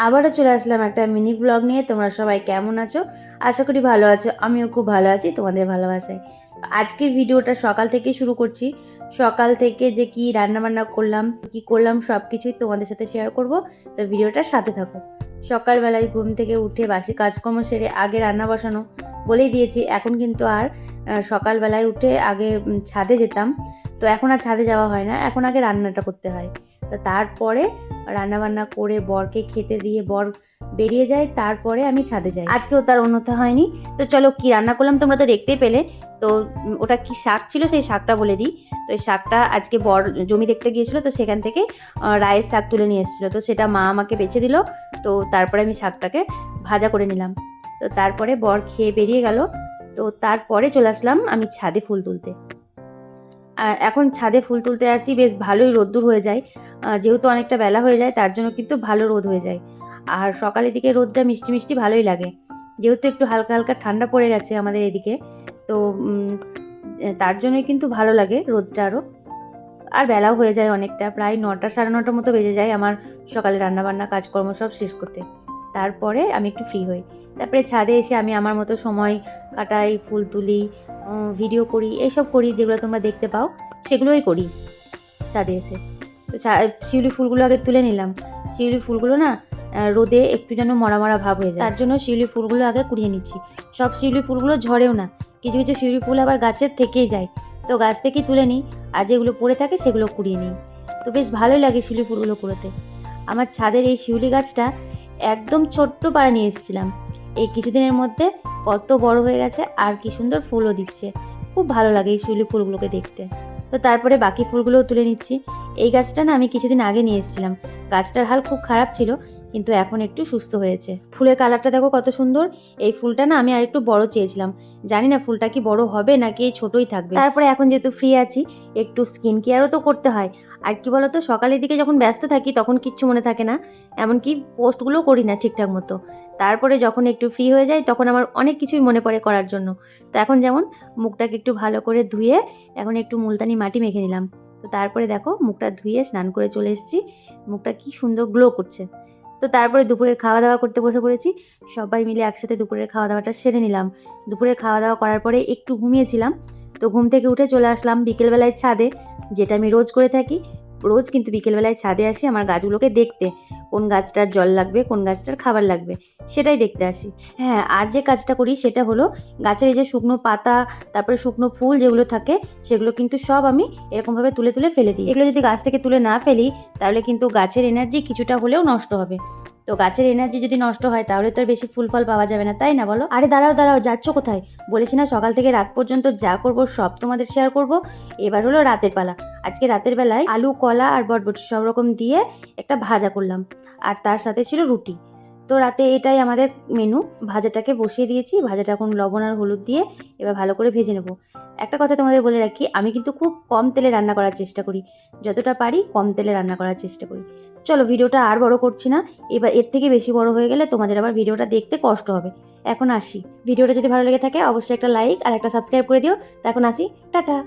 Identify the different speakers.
Speaker 1: আবারও চলে আসলাম একটা মিনি ব্লগ নিয়ে। তোমরা সবাই কেমন আছো? আশা করি ভালো আছো। আমিও খুব ভালো আছি তোমাদের ভালোবাসায়। আজকের ভিডিওটা সকাল থেকে শুরু করছি। সকাল থেকে যে কি রান্নাবান্না করলাম, কি করলাম সব কিছুই তোমাদের সাথে শেয়ার করব। তো ভিডিওটার সাথে থাকো। সকালবেলায় ঘুম থেকে উঠে বাসি কাজকর্ম সেরে আগে রান্না বসানো বলেই দিয়েছি। এখন কিন্তু আর সকালবেলায় উঠে আগে ছাদে যেতাম, তো এখন আর ছাদে যাওয়া হয় না। এখন আগে রান্নাটা করতে হয়। তো তারপরে রান্নাবান্না করে বরকে খেতে দিয়ে বর বেরিয়ে যায়, তারপরে আমি ছাদে যাই। আজকেও তার অন্যথা হয়নি। তো চলো কি রান্না করলাম তোমরা তো দেখতেই পেলে। তো ওটা কি শাক ছিল সেই শাকটা বলে দিই। তো এই শাকটা আজকে বর জমি দেখতে গিয়েছিলো, তো সেখান থেকে রায়ের শাক তুলে নিয়ে এসেছিলো। তো সেটা মা আমাকে বেছে দিল। তো তারপরে আমি শাকটাকে ভাজা করে নিলাম। তো তারপরে বর খেয়ে বেরিয়ে গেল। তো তারপরে চলে আসলাম আমি ছাদে ফুল তুলতে। এখন ছাদে ফুল তুলতে আসি, বেশ ভালোই রোদ্দুর হয়ে যায়। যেহেতু অনেকটা বেলা হয়ে যায় তার জন্য কিন্তু ভালো রোদ হয়ে যায়। আর সকালের দিকে রোদটা মিষ্টি মিষ্টি ভালোই লাগে, যেহেতু একটু হালকা হালকা ঠান্ডা পড়ে গেছে আমাদের এদিকে। তো তার জন্যই কিন্তু ভালো লাগে রোদটা আরও। আর বেলাও হয়ে যায় অনেকটা, প্রায় 9টা সাড়ে 9টার মতো বেজে যায় আমার সকালে রান্নাবান্না কাজকর্ম সব শেষ করতে। তারপরে আমি একটু ফ্রি হই। তারপরে ছাদে এসে আমি আমার মতো সময় কাটাই, ফুল তুলি, ভিডিও করি, এইসব করি যেগুলো তোমরা দেখতে পাও সেগুলোই করি ছাদে এসে। তো শিউলি ফুলগুলো আগে তুলে নিলাম। শিউলি ফুলগুলো না রোদে একটু যেন মরা মরা ভাব হয়ে যায়, তার জন্য শিউলি ফুলগুলো আগে কুড়িয়ে নিচ্ছি। সব শিউলি ফুলগুলো ঝরেও না, কিছু কিছু শিউলি ফুল আবার গাছের থেকেই যায়। তো গাছ থেকেই তুলে নিই, আর যেগুলো পড়ে থাকে সেগুলো কুড়িয়ে নিই। তো বেশ ভালোই লাগে শিউলি ফুলগুলো কুড়োতে। আমার ছাদের এই শিউলি গাছটা একদম ছোট্ট পাড়া নিয়ে এসেছিলাম, এই কিছুদিনের মধ্যে কত বড় হয়ে গেছে, আর কি সুন্দর ফুলও দিচ্ছে। খুব ভালো লাগে এই শিউলি ফুলগুলোকে দেখতে। তো তারপরে বাকি ফুলগুলোও তুলে নিচ্ছি। এই গাছটা না আমি কিছুদিন আগে নিয়ে এসেছিলাম। গাছটার হাল খুব খারাপ ছিল, কিন্তু এখন একটু সুস্থ হয়েছে। ফুলের কালারটা দেখো কত সুন্দর। এই ফুলটা না আমি আর একটু বড় চেয়েছিলাম, জানি না ফুলটা কি বড় হবে নাকি এই ছোটই থাকবে। তারপরে এখন যেহেতু ফ্রি আছি, একটু স্কিন কেয়ারও তো করতে হয়। আর কি বলতো, সকালের দিকে যখন ব্যস্ত থাকি তখন কিচ্ছু মনে থাকে না, এমনকি পোস্টগুলো করি না ঠিকঠাক মতো। তারপরে যখন একটু ফ্রি হয়ে যায় তখন আমার অনেক কিছুই মনে পড়ে করার জন্য। তো এখন যেমন মুখটাকে একটু ভালো করে ধুয়ে এখন একটু মুলতানি মাটি মেখে নিলাম। তো তারপরে দেখো মুখটা ধুয়ে স্নান করে চলে এসেছি, মুখটা কি সুন্দর গ্লো করছে। তো তারপরে দুপুরের খাওয়া দাওয়া করতে বসে পড়েছি। সবাই মিলে একসাথে দুপুরের খাওয়া দাওয়াটা সেরে নিলাম। দুপুরের খাওয়া দাওয়া করার পরে একটু ঘুমিয়েছিলাম। তো ঘুম থেকে উঠে চলে আসলাম বিকেলবেলায় ছাদে, যেটা আমি রোজ করে থাকি। রোজ কিন্তু বিকেলবেলায় ছাদে আসি আমার গাছগুলোকে দেখতে, কোন গাছটার জল লাগবে, কোন গাছটার খাবার লাগবে, সেটাই দেখতে আসি। হ্যাঁ, আর যে কাজটা করি সেটা হলো গাছের এই যে শুকনো পাতা, তারপরে শুকনো ফুল যেগুলো থাকে সেগুলো কিন্তু সব আমি এরকমভাবে তুলে তুলে ফেলে দিই। এগুলো যদি গাছ থেকে তুলে না ফেলি তাহলে কিন্তু গাছের এনার্জি কিছুটা হলেও নষ্ট হবে। তো গাছের এনার্জি যদি নষ্ট হয় তাহলে তো আর বেশি ফুল ফল পাওয়া যাবে না, তাই না বলো? আরে দাঁড়াও দাঁড়াও, যাচ্ছ কোথায়? বলেছি না সকাল থেকে রাত পর্যন্ত যা করব সব তোমাদের শেয়ার করব। এবার হলো রাতের পালা। আজকে রাতের বেলায় আলু, কলা আর বটবটি সব রকম দিয়ে একটা ভাজা করলাম, আর তার সাথে ছিল রুটি। তো রাতে এটাই আমাদের মেনু। ভাজাটাকে বসিয়ে দিয়েছি, ভাজাটা এখন লবণ আর হলুদ দিয়ে এবার ভালো করে ভেজে নেব। একটা কথা তোমাদের বলে রাখি, আমি কিন্তু খুব কম তেলে রান্না করার চেষ্টা করি, যতটা পারি কম তেলে রান্না করার চেষ্টা করি। চলো ভিডিওটা আর বড় করছি না, এবার এর থেকে বেশি বড় হয়ে গেলে তোমাদের আবার ভিডিওটা দেখতে কষ্ট হবে। এখন আসি, ভিডিওটা যদি ভালো লেগে থাকে অবশ্যই একটা লাইক আর একটা সাবস্ক্রাইব করে দিও। তো এখন আসি, টাটা।